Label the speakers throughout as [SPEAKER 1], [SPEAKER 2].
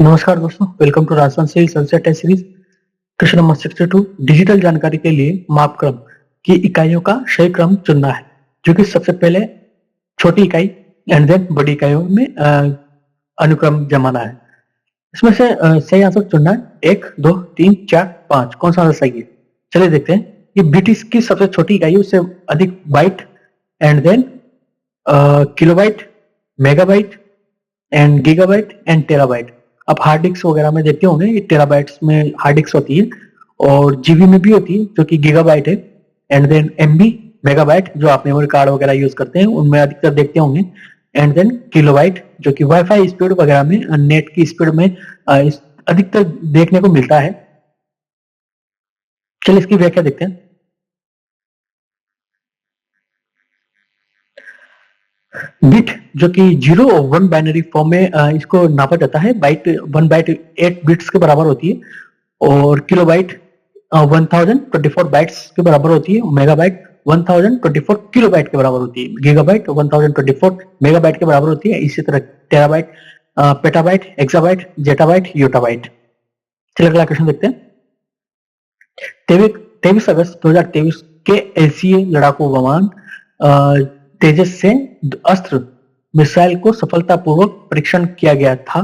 [SPEAKER 1] नमस्कार दोस्तों, welcome to Rajasthan cell sunset test series. Question number 62। Digital जानकारी के लिए मापक्रम की इकाइयों का सही क्रम चुनना है, जो कि सबसे पहले छोटी इकाई एंड देन बड़ी इकाइयों में अनुक्रम जमाना है। इसमें से सही आंसर चुनना है 1, 2, 3, 4, 5। कौन सा आंसर सही है? चलिए देखते हैं। ये ब्रिटिश की सबसे छोटी इकाई है, उससे अधिक byte and then kilobyte, megabyte and gigabyte and terabyte. आप हार्ड डिस्क वगैरह में देखते होंगे, ये टेराबाइट्स में हार्ड डिस्क होती है और जीबी में भी होती है जो कि गीगाबाइट है। एंड देन एमबी, मेगाबाइट जो आप मेमोरी कार्ड वगैरह यूज करते हैं उनमें अधिकतर देखते होंगे। एंड देन किलोबाइट जो कि वाईफाई स्पीड वगैरह में, नेट की स्पीड में अधिकतर देखने को मिलता है। चलिए इसकी व्याख्या देखते हैं। बिट जो कि 0 और 1 बाइनरी फॉर्म में इसको नापा जाता है। बाइट 1 बाइट 8 बिट्स के बराबर होती है और किलोबाइट 1024 बाइट्स के बराबर होती है। मेगाबाइट 1024 किलोबाइट के बराबर होती है। गीगाबाइट 1024 मेगाबाइट के बराबर होती है। इसी तरह terabyte, petabyte, exabyte, zettabyte, yottabyte. चलिए अगला क्वेश्चन देखते हैं। 23 अगस्त 2023 के एशियाई लड़ाकू विमान तेजस से अस्त्र मिसाइल को सफलतापूर्वक परीक्षण किया गया था।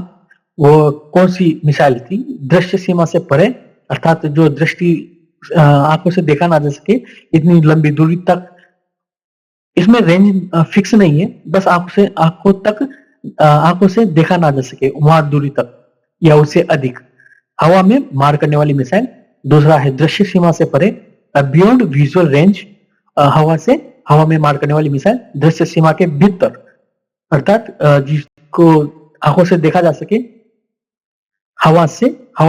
[SPEAKER 1] वो कौन सी मिसाइल थी? दृश्य सीमा से परे, अर्थात जो दृष्टि आंखों से देखा ना जा सके इतनी लंबी दूरी तक। इसमें रेंज फिक्स नहीं है, बस आंखों से देखा ना जा सके वहां दूरी तक या उससे अधिक। हवा में मार करने वाली मिसाइल। दूसरा है दृश्य सीमा से परे, बियॉन्ड विजुअल रेंज। हवा में मार करने वाली मिसाइल दृश्य सीमा के भीतर, अर्थात जिसको आंखों से देखा जा सके। हवा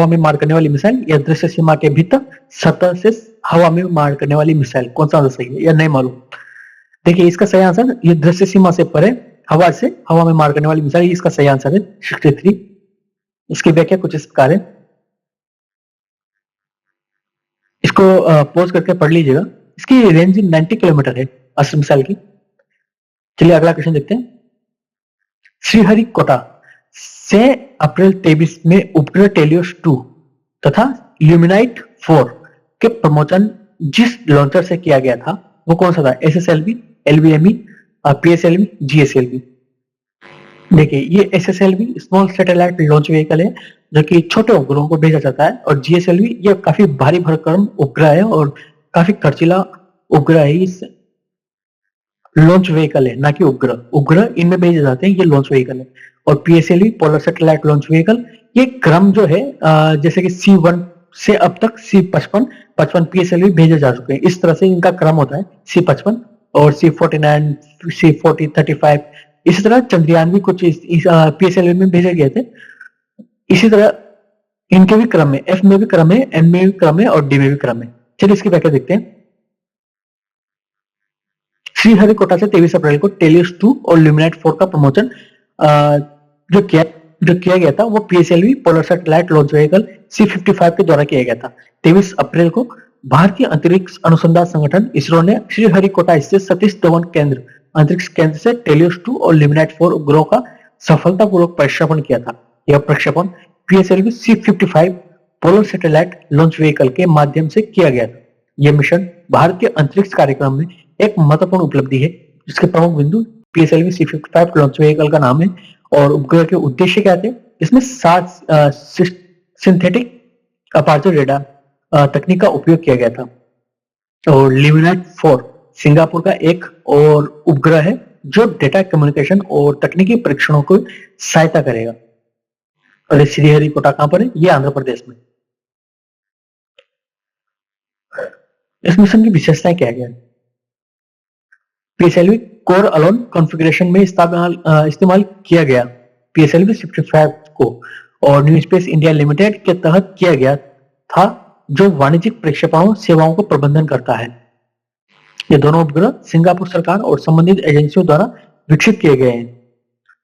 [SPEAKER 1] में मार करने वाली मिसाइल या दृश्य सीमा के भीतर सतह से हवा में मार करने वाली मिसाइल। कौन सा आंसर सही है या नहीं मालूम? देखिए इसका सही आंसर ये दृश्य सीमा से परे हवा में मार करने वाली मिसाइल, इसका सही आंसर है 63। इसकी व्याख्या कुछ इस प्रकार है, इसको पॉज करके पढ़ लीजिएगा। इसकी रेंज 90 किलोमीटर है अस्त्र मिसाइल की। चलिए अगला क्वेश्चन देखते हैं। श्रीहरिकोटा से अप्रैल 23 में उपग्रह टेलियोस 2 तथा ल्यूमिनाइट 4 के प्रमोशन जिस लॉन्चर से किया गया था वो कौन सा था? SSLV, LVME, PSLV, GSLV. देखिए ये SSLV small satellite launch vehicle है जो कि छोटे उपग्रहों को भेजा जाता है, और जीएसएलवी ये काफी भारी भरकम उपग्रह है और काफी खर्चीला उपग्रह है। इस लॉन्च व्हीकल है, ना कि उपग्रह इनमें भेजे जाते हैं, ये लॉन्च व्हीकल है। और PSLV polar satellite launch vehicle, ये क्रम जो है जैसे कि C1 से अब तक C55 पीएसएलवी भेजे जा चुके हैं। इस तरह से इनका क्रम होता है, C55 और C49, C40, 35। इसी तरह चंद्रयान भी कुछ इस पीएसएलवी में भेजे गए थे। इसी तरह इनके भी क्रम है, एफ में भी क्रम है, एन में भी क्रम है और डी में भी क्रम है। चलिए इसकी व्याख्या देखते हैं। श्रीहरिकोटा से 23 अप्रैल को टेलियोस 2 और ल्यूमिनाइट 4 का प्रमोशन जो किया गया था वो PSLV polar satellite launch vehicle C55 के द्वारा किया गया था। 23 अप्रैल को भारतीय अंतरिक्ष अनुसंधान संगठन इसरो ने श्रीहरिकोटा स्थित सतीश धवन अंतरिक्ष केंद्र से टेलियोस 2 और ल्यूमिनाइट 4 उपग्रहों का सफलतापूर्वक प्रक्षेपण किया था। यह प्रक्षेपण PSLV C55 polar satellite launch vehicle के माध्यम से किया गया था। यह मिशन भारतीय अंतरिक्ष कार्यक्रम में एक महत्वपूर्ण उपलब्धि है, जिसके प्रमुख बिंदु पीएसएलवी C55 लॉन्च व्हीकल का नाम है और उपग्रह के उद्देश्य क्या थे। इसमें 7 सिंथेटिक अपर्चर रेडार तकनीक का उपयोग किया गया था। और ल्यूमिनाइट 4 सिंगापुर का एक और उपग्रह है जो डेटा कम्युनिकेशन और तकनीकी परीक्षणों को सहायता करेगा। और श्रीहरिकोटा कहां पर है? ये आंध्र प्रदेश में। इस मिशन की विशेषताएं क्या है? पीएसएलवी कोर अलोन कॉन्फ़िगरेशन में इस्तेमाल किया गया पीएसएलवी 55 को और न्यू स्पेस इंडिया लिमिटेड के तहत किया गया था, जो वाणिज्यिक प्रक्षेपणों सेवाओं को प्रबंधन करता है। ये दोनों उपग्रह सिंगापुर सरकार और संबंधित एजेंसियों द्वारा विकसित किए गए हैं।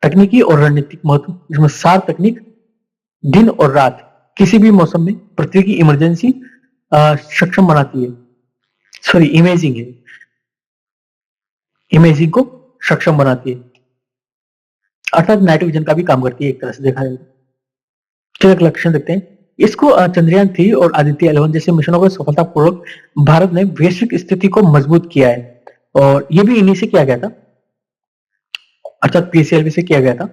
[SPEAKER 1] तकनीकी और रणनीतिक महत्व, इसमें सार तकनीक दिन और रात किसी भी मौसम में पृथ्वी की इमरजेंसी सक्षम बनाती है। सॉरी, इमेजिंग को सक्षम बनाती है, अर्थात नाइट विजन का भी काम करती है एक तरह से देखा जाए। चलिए अगला क्वेश्चन देखते हैं। इसको चंद्रयान 3 और आदित्य 11 जैसे मिशनों को सफलतापूर्वक भारत ने वैश्विक स्थिति को मजबूत किया है, और ये भी इन्हीं से किया गया था, अर्थात पीसीएलवी से किया गया था।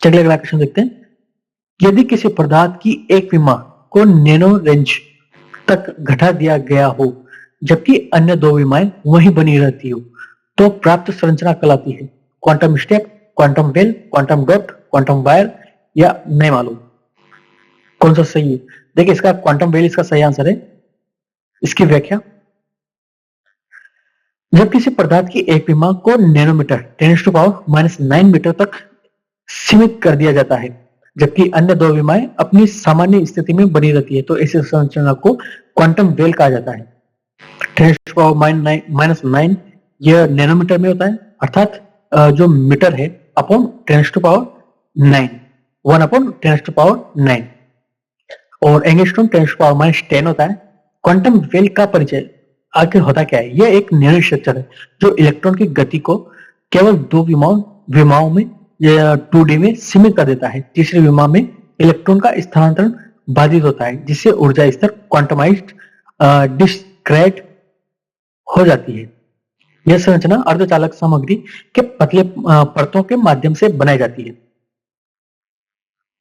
[SPEAKER 1] चलिए अगला क्वेश्चन देखते हैं। यदि किसी पदार्थ की एक विमा को नैनो रेंज तक घटा दिया गया हो, जबकि अन्य दो विमाएं वहीं बनी रहती हो, तो प्राप्त संरचना कहलाती है quantum step, quantum well, quantum dot, quantum wire, या नहीं मालूम कौन सा सही है। देखिए इसका क्वांटम वेल इसका सही आंसर है। इसकी व्याख्या, जब किसी पदार्थ की एक विमा को नैनोमीटर 10⁻⁻9 मीटर तक सीमित कर दिया जाता है, जबकि अन्य दो विमाएं अपनी सामान्य स्थिति में बनी रहती है, तो ऐसी संरचना को क्वांटम वेल कहा जाता है। 10⁻⁻9 यह नैनोमीटर में होता है, अर्थात जो मीटर है अपॉन 10⁻9, 1/10⁻9, और एंगस्ट्रॉम 10⁻10 होता है। क्वांटम वेल का परिचय आखिर होता क्या है? यह एक नैनो स्ट्रक्चर है जो इलेक्ट्रॉन की गति को केवल दो विमाओं में 2D में सीमित कर देता है। तीसरी विमा में इलेक्ट्रॉन का स्थानांतरण बाधित होता है, जिससे ऊर्जा स्तर क्वांटमाइज्ड डिस्क्रेट हो जाती है। यह संरचना अर्धचालक सामग्री के पतले परतों के माध्यम से बनाई जाती है।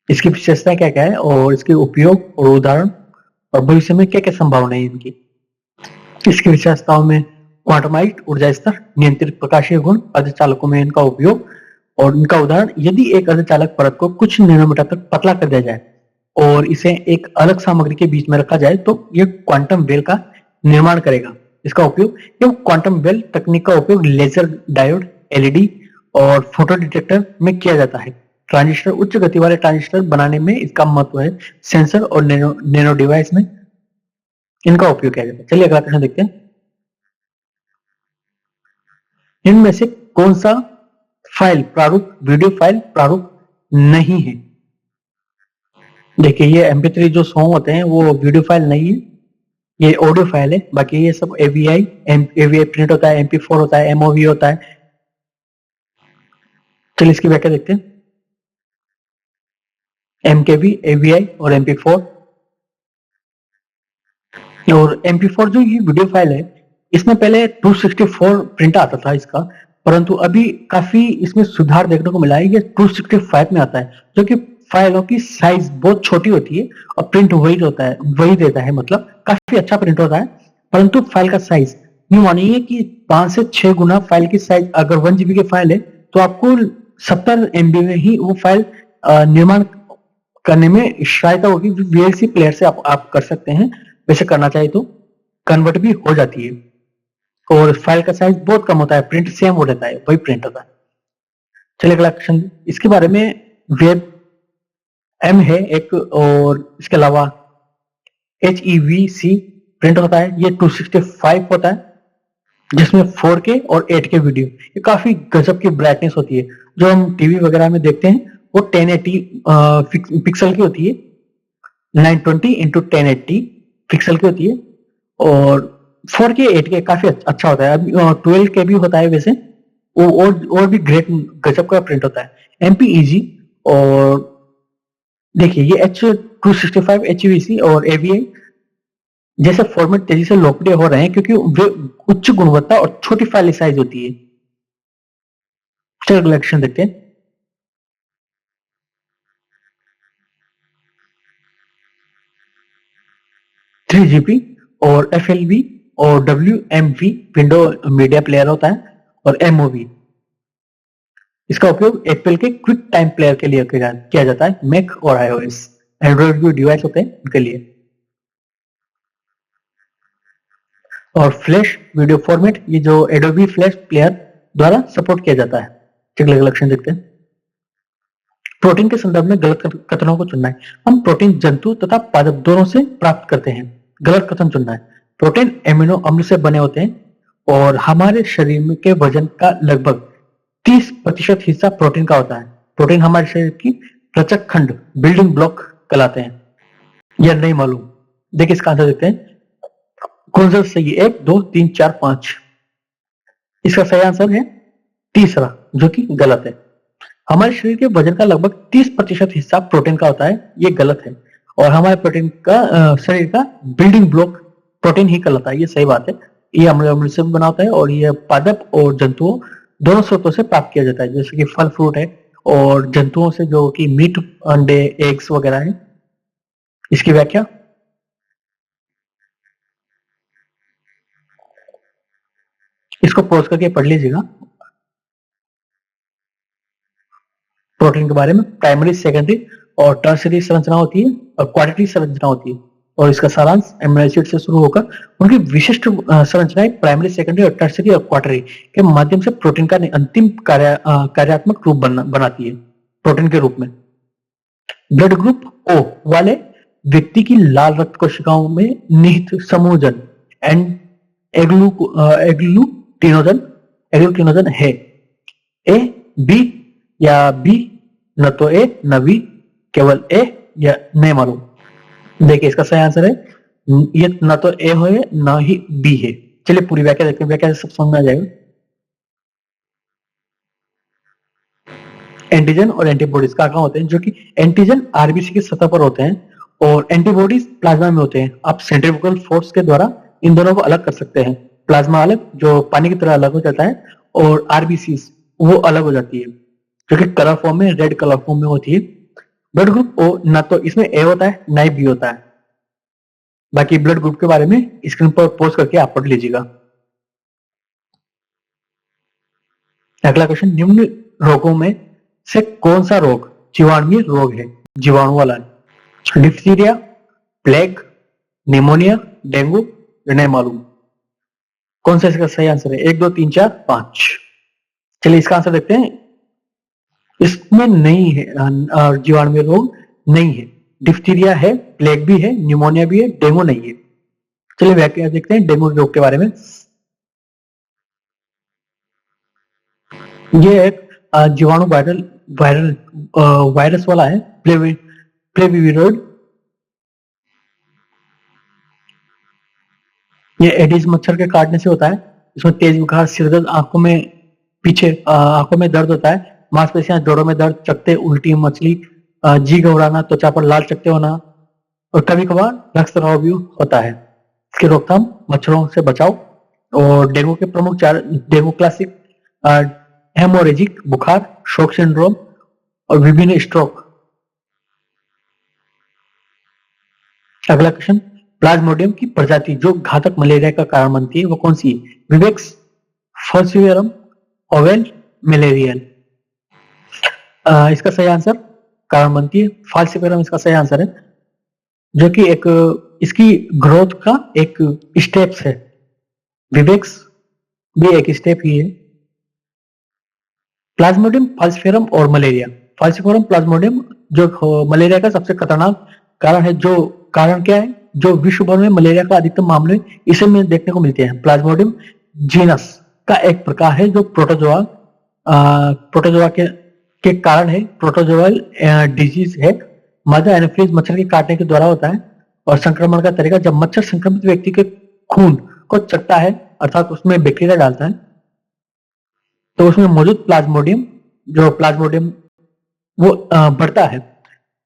[SPEAKER 1] इसकी विशेषताएं क्या क्या है, और इसके उपयोग और उदाहरण, और भविष्य में क्या क्या संभावनाएं इनकी। इसकी विशेषताओं में क्वांटमाइज्ड ऊर्जा स्तर, नियंत्रित प्रकाशीय गुण, अर्धचालकों में इनका उपयोग और इनका उदाहरण। यदि एक अर्धचालक परत को कुछ नैनोमीटर तक पतला कर दिया जाए और इसे एक अलग सामग्री के बीच में रखा जाए, तो यह क्वांटम वेल का निर्माण करेगा। इसका उपयोग, यह क्वांटम वेल तकनीक का उपयोग लेजर डायोड, एलईडी और फोटो डिटेक्टर में किया जाता है। ट्रांजिस्टर, उच्च गति वाले ट्रांजिस्टर बनाने में इसका महत्व है। सेंसर और नैनो डिवाइस में इनका उपयोग किया जाता है। चलिए अगला प्रश्न देखते हैं। इनमें से कौन सा फाइल प्रारूप वीडियो फाइल प्रारूप नहीं है? देखिए ये MP3 जो सॉन्ग होते हैं वो वीडियो फाइल नहीं है, ये ऑडियो फाइल है। बाकी ये सब AVI प्रिंट होता है, MP4 होता है, MOV होता है। चलिए इसकी व्याख्या देखते हैं। MKV, AVI और MP4। और MP4 जो ये वीडियो फाइल है, इसमें पहले 264 प्रिंट आता था इसका, परंतु अभी काफी इसमें सुधार देखने को मिला है। ये 265 में आता है, जो कि फाइलों की साइज बहुत छोटी होती है और प्रिंट वही होता है, वही देता है, मतलब काफी अच्छा प्रिंट होता है। परंतु फाइल का साइज यूं मानिए कि 5 से 6 गुना फाइल की साइज। अगर 1 GB की फाइल है तो आपको 70 MB में ही वो फाइल निर्माण करने में सहायता होगी। VLC प्लेयर से आप कर सकते हैं, वैसे करना चाहिए तो कन्वर्ट भी हो जाती है, और फाइल का साइज बहुत कम होता है, प्रिंट सेम हो जाता है, वही प्रिंट होता है। चलिए अगला क्वेश्चन, इसके बारे में वेब M है एक, और इसके अलावा HEVC प्रिंट होता है। ये 265 होता है, जिसमें 4K और 8K वीडियो, ये काफी गजब की ब्राइटनेस होती है। जो हम टीवी वगैरह में देखते हैं वो 1080 पिक्सल की होती है, 920 × 1080 पिक्सल की होती है, और 4K 8K काफी अच्छा होता है। अभी 12K भी होता है वैसे, वो और भी ग्रेट गजब का प्रिंट होता है। MPEG, और देखिए ये H265 HEVC और AVI जैसे फॉर्मेट तेजी से लोकप्रिय हो रहे हैं क्योंकि वे उच्च गुणवत्ता और छोटी फाइल साइज होती है। चलिए अगला क्वेश्चन देखते हैं। GP और FLV और WMV विंडो मीडिया प्लेयर होता है, और MOV इसका उपयोग एप्पल के क्विक टाइम प्लेयर के लिए किया जाता है। मैक और iOS एंड्रॉइड जो डिवाइस होते हैं उनके लिए। और फ्लैश वीडियो फॉर्मेट, ये जो एडोबी फ्लैश प्लेयर द्वारा सपोर्ट किया जाता है। चलिए अगला क्वेश्चन देखते हैं। प्रोटीन के संदर्भ में गलत कथनों को चुनना है। हम प्रोटीन जंतु तथा पादप दोनों से प्राप्त करते हैं। गलत कथन चुनना है। प्रोटीन एमिनो अम्ल से बने होते हैं और हमारे शरीर में के वजन का लगभग 30% हिस्सा प्रोटीन का होता है। प्रोटीन हमारे शरीर की रचक खंड, बिल्डिंग ब्लॉक कहलाते हैं। यह नहीं मालूम। देखिए इसका आंसर देखते हैं। कौन सा सही है? 1, 2, 3, 4, 5। इसका सही आंसर है तीसरा, जो कि गलत है। हमारे शरीर के वजन का लगभग 30% हिस्सा प्रोटीन का होता है, ये गलत है। और हमारे प्रोटीन का शरीर का बिल्डिंग ब्लॉक प्रोटीन ही कहलाता है, ये सही बात है। ये अम्ल से बना होता है और ये पादप और जंतुओं दोनों स्रोतों से प्राप्त किया जाता है, जैसे कि फल फ्रूट है और जंतुओं से जो कि मीट, अंडे, एग्स वगैरह है। इसकी व्याख्या इसको पॉज करके पढ़ लीजिएगा। प्रोटीन के बारे में प्राइमरी, सेकेंडरी और टर्शरी संरचना होती है और क्वाड्रेटिक संरचना होती है। और इसका सारांश एमिनो एसिड से शुरू होकर उनकी विशिष्ट संरचनाएं प्राइमरी, सेकेंडरी और टर्शरी और क्वार्टरी के माध्यम से प्रोटीन का अंतिम कार्यात्मक रूप बनाती है। प्रोटीन के रूप में ब्लड ग्रुप ओ वाले व्यक्ति की लाल रक्त कोशिकाओं में निहित समूहजन एंड एग्लूटिनोजन एग्लूटिनोजन है। ए, बी या बी, न तो ए न बी, केवल ए या नहीं मालूम। देखिए इसका सही आंसर है ये न तो ए है न ही बी है। चलिए पूरी व्याख्या देखते हैं, व्याख्या सब समझ में आ जाएगा। एंटीजन और एंटीबॉडीज कहाँ होते हैं, जो कि एंटीजन आरबीसी की सतह पर होते हैं और एंटीबॉडीज प्लाज्मा में होते हैं। आप सेंट्रीफ्यूगल फोर्स के द्वारा इन दोनों को अलग कर सकते हैं। प्लाज्मा अलग जो पानी की तरह अलग हो जाता है और आरबीसी वो अलग हो जाती है, जो कि कलर फॉर्म में, रेड कलर फॉर्म में होती है। ब्लड ग्रुप ओ ना तो इसमें ए होता है ना ही बी होता है। बाकी ब्लड ग्रुप के बारे में स्क्रीन पर पॉज करके आप पढ़ लीजिएगा। अगला क्वेश्चन, निम्न रोगों में से कौन सा रोग जीवाणुवीय रोग है? जीवाणु वाला है। डिप्थीरिया, प्लेग, निमोनिया, डेंगू, नहीं मालूम। कौन सा इसका सही आंसर है? 1 2 3 4 5। चलिए इसका आंसर देखते हैं। इसमें नहीं है, जीवाणुवीय रोग नहीं है। डिप्थीरिया है, प्लेग भी है, निमोनिया भी है, डेंगू नहीं है। चलिए व्याख्या देखते हैं डेंगू रोग के बारे में। ये एक जीवाणु वायरल वायरल वायरस वाला है, प्लेविरोइड। ये एडिस मच्छर के काटने से होता है। इसमें तेज बुखार, सिरदर्द, आंखों में पीछे आंखों में दर्द होता है, मांसपेशियां, जोड़ों में दर्द, चकत्ते, उल्टी, मछली, जी घबराना, त्वचा पर लाल चकत्ते होना और कभी कभार रक्तस्राव भी होता है। इसकी रोकथाम, मच्छरों से बचाव। और डेंगू के प्रमुख चार, डेंगू क्लासिक, हेमोरेजिक बुखार, शॉक सिंड्रोम और विभिन्न स्ट्रोक। अगला क्वेश्चन, प्लाज्मोडियम की प्रजाति जो घातक मलेरिया का कारण बनती है वो कौन सी है? Vivax, falciparum, ovale, malariae. इसका सही आंसर कारण बनती है फाल्सिफेरम, इसका सही आंसर है, जो कि एक इसकी ग्रोथ का एक स्टेप्स है। विवेक्स भी एक स्टेप ही है। प्लाज्मोडियम, फाल्सिफेरम और मलेरिया। फाल्सिफेरम प्लाज्मोडियम जो मलेरिया का सबसे खतरनाक कारण है, जो कारण क्या है, जो विश्व भर में मलेरिया का अधिकतम मामले इसे में देखने को मिलते हैं। प्लाज्मोडियम जीनस का एक प्रकार है जो प्रोटोजोआ के कारण है। प्रोटोजोअल डिजीज है। मदर एनोफिलीज मच्छर के काटने के द्वारा होता है। और संक्रमण का तरीका, जब मच्छर संक्रमित व्यक्ति के खून को चटता है, अर्थात उसमें बैक्टीरिया डालता है, तो उसमें मौजूद प्लाज्मोडियम वो बढ़ता है,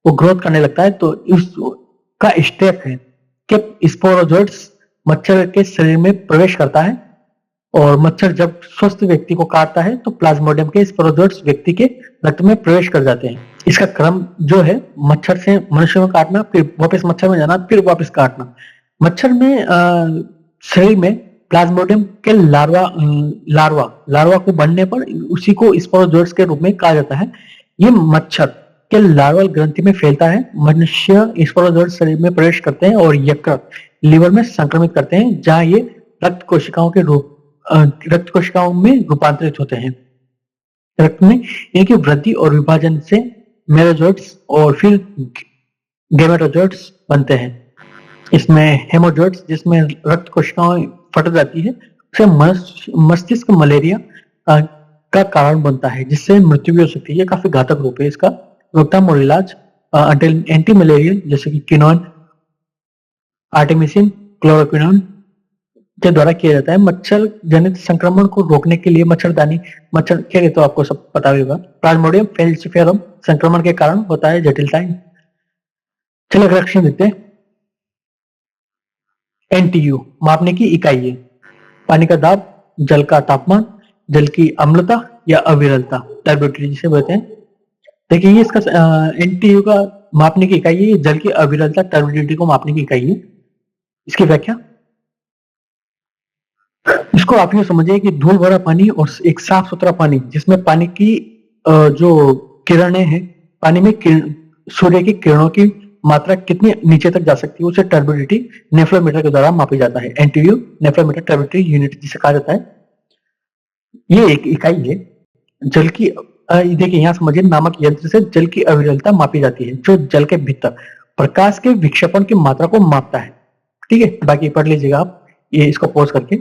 [SPEAKER 1] वो ग्रोथ करने लगता है। तो इसका स्टेप है कि स्पोरोजोइट्स मच्छर के शरीर में प्रवेश करता है और मच्छर जब स्वस्थ व्यक्ति को काटता है तो प्लाज्मोडियम के स्पोरोजोइट्स व्यक्ति के रक्त में प्रवेश कर जाते हैं। इसका क्रम जो है, मच्छर से मनुष्य में काटना, फिर वापस मच्छर में जाना, फिर वापस काटना। मच्छर में शरीर में प्लाज्मोडियम के लार्वा को बनने पर उसी को स्पोरोजोइट्स के रूप में कहा जाता है। ये मच्छर के लार्वल ग्रंथि में फैलता है। मनुष्य स्पोरोजोइट्स शरीर में प्रवेश करते हैं और यकृत, लीवर में संक्रमित करते हैं, जहां ये रक्त कोशिकाओं में रूपांतरित होते हैं। रक्त में इनकी वृद्धि और विभाजन से मेरोजोइट्स और फिर गैमेटोजोइट्स बनते हैं। इसमें हेमोजोइट्स, जिसमें रक्त कोशिकाएं फट जाती है, उसे मस्तिष्क मलेरिया का कारण बनता है, जिससे मृत्यु भी हो सकती है। ये काफी घातक रूप है इसका। रोकथाम और इलाज, एंटी मलेरियल जैसे कि क्विनोन, आर्टेमिसिन, क्लोरोक्विनोन, के द्वारा किया जाता है। मच्छर जनित संक्रमण को रोकने के लिए मच्छरदानी, मच्छर क्या कहते हो आपको सब पता होगा। प्लाज्मोडियम फैल्सिफेरम संक्रमण के कारण होता है जटिलताएं। चलिए अगला क्वेश्चन देखते हैं। एनटीयू मापने की इकाई है। पानी का दाब, जल का तापमान, जल की अम्लता या अविरलता, टर्बिडिटी जिसे बोलते हैं। देखिए ये इसका एनटीयू का मापने की इकाई है, जल की अविरलता टर्बिडिटी को मापने की इकाई है। इसकी व्याख्या, इसको आप यूं समझिए कि धूल भरा पानी और एक साफ सुथरा पानी जिसमें पानी की जो किरणें हैं, पानी में सूर्य की किरणों की मात्रा कितनी नीचे तक जा सकती है, उसे टर्बिडिटी नेफ्लोमीटर के द्वारा मापी जाता है। एनटीयू नेफ्लोमीटर टर्बिडिटी यूनिट जिसे कहा जाता है। ये एक इकाई है। जल की देखिए यहां समझिए, नामक यंत्र से जल की अविरलता मापी जाती है जो जल के भीतर प्रकाश के विक्षेपण की मात्रा को मापता है। ठीक है, बाकी पढ़ लीजिएगा आप ये, इसको पॉज करके।